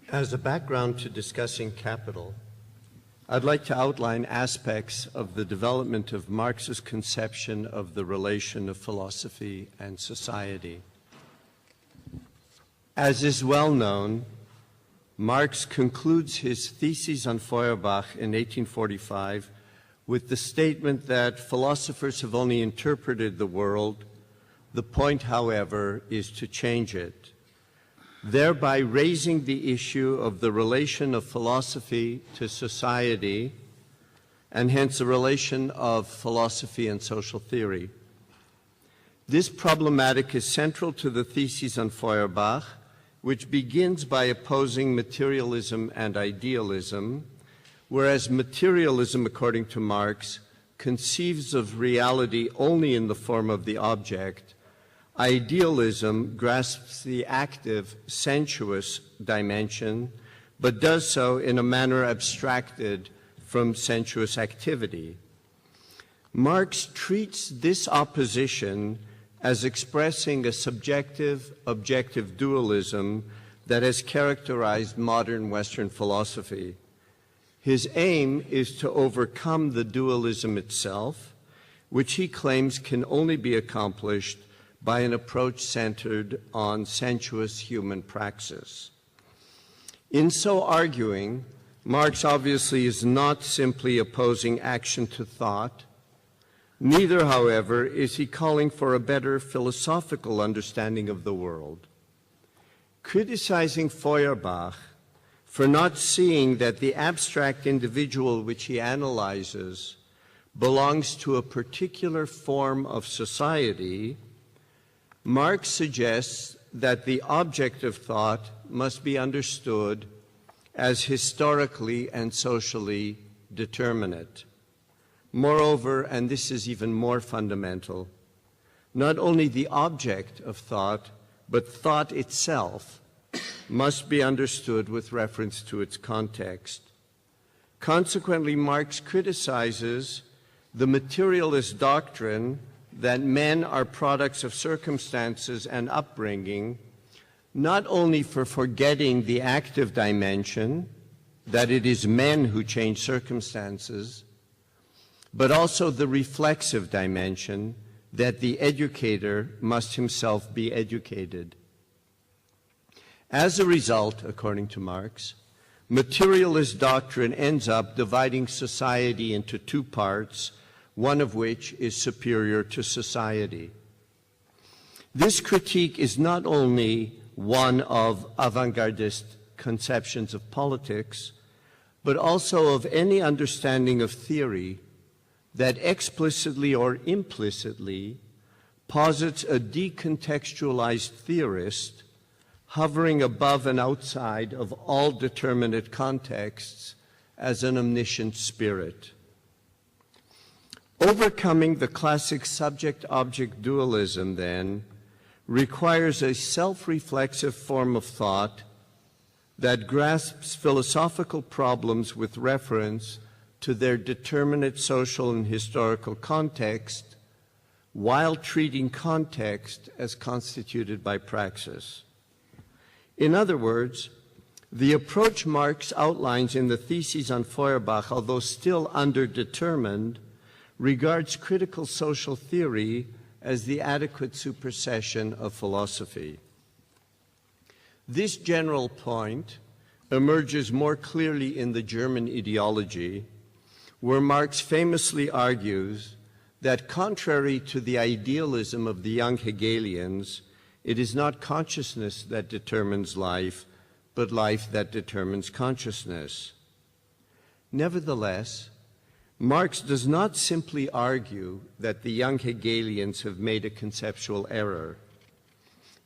As a background to discussing capital, I'd like to outline aspects of the development of Marx's conception of the relation of philosophy and society. As is well known, Marx concludes his thesis on Feuerbach in 1845 with the statement that philosophers have only interpreted the world. The point, however, is to change it, thereby raising the issue of the relation of philosophy to society, and hence the relation of philosophy and social theory. This problematic is central to the thesis on Feuerbach, which begins by opposing materialism and idealism, whereas materialism, according to Marx, conceives of reality only in the form of the object. Idealism grasps the active, sensuous dimension, but does so in a manner abstracted from sensuous activity. Marx treats this opposition as expressing a subjective-objective dualism that has characterized modern Western philosophy. His aim is to overcome the dualism itself, which he claims can only be accomplished by an approach centered on sensuous human praxis. In so arguing, Marx obviously is not simply opposing action to thought. Neither, however, is he calling for a better philosophical understanding of the world. Criticizing Feuerbach for not seeing that the abstract individual which he analyzes belongs to a particular form of society, Marx suggests that the object of thought must be understood as historically and socially determinate. Moreover, and this is even more fundamental, not only the object of thought, but thought itself must be understood with reference to its context. Consequently, Marx criticizes the materialist doctrine that men are products of circumstances and upbringing, not only for forgetting the active dimension, that it is men who change circumstances, but also the reflexive dimension, that the educator must himself be educated. As a result, according to Marx, materialist doctrine ends up dividing society into two parts, one of which is superior to society. This critique is not only one of avant-gardist conceptions of politics, but also of any understanding of theory that explicitly or implicitly posits a decontextualized theorist hovering above and outside of all determinate contexts as an omniscient spirit. Overcoming the classic subject-object dualism, then, requires a self-reflexive form of thought that grasps philosophical problems with reference to their determinate social and historical context, while treating context as constituted by praxis. In other words, the approach Marx outlines in the theses on Feuerbach, although still underdetermined, regards critical social theory as the adequate supersession of philosophy. This general point emerges more clearly in the German ideology, where Marx famously argues that contrary to the idealism of the young Hegelians, it is not consciousness that determines life, but life that determines consciousness. Nevertheless, Marx does not simply argue that the young Hegelians have made a conceptual error.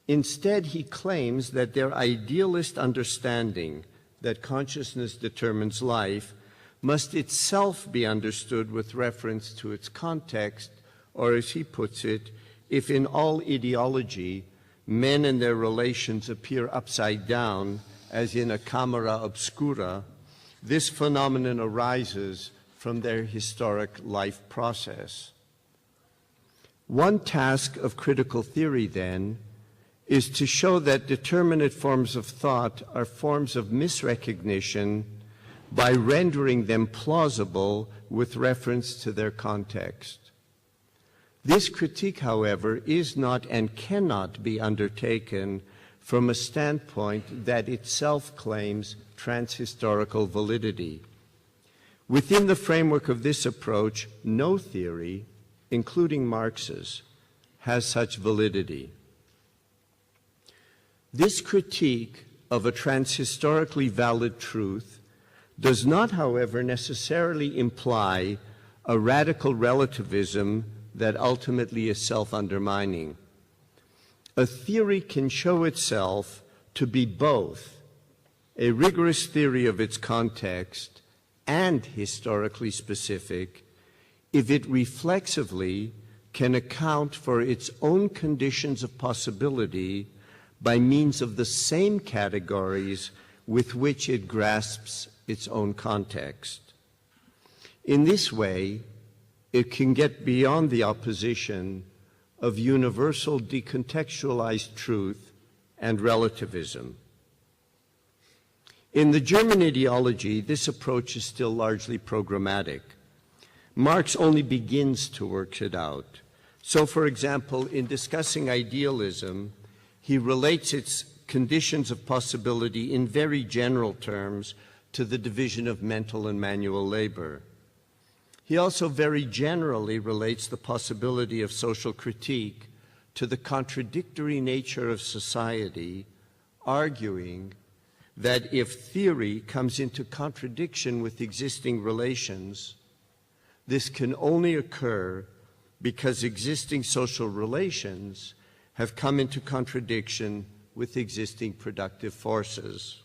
Instead, he claims that their idealist understanding that consciousness determines life must itself be understood with reference to its context, or as he puts it, if in all ideology, men and their relations appear upside down, as in a camera obscura, this phenomenon arises from their historic life process. One task of critical theory, then, is to show that determinate forms of thought are forms of misrecognition by rendering them plausible with reference to their context. This critique, however, is not and cannot be undertaken from a standpoint that itself claims transhistorical validity. Within the framework of this approach, no theory, including Marx's, has such validity. This critique of a transhistorically valid truth does not, however, necessarily imply a radical relativism that ultimately is self-undermining. A theory can show itself to be both a rigorous theory of its context and historically specific if it reflexively can account for its own conditions of possibility by means of the same categories with which it grasps its own context. In this way, it can get beyond the opposition of universal decontextualized truth and relativism. In the German ideology, this approach is still largely programmatic. Marx only begins to work it out. So, for example, in discussing idealism, he relates its conditions of possibility in very general terms to the division of mental and manual labor. He also very generally relates the possibility of social critique to the contradictory nature of society, arguing that if theory comes into contradiction with existing relations, this can only occur because existing social relations have come into contradiction with existing productive forces.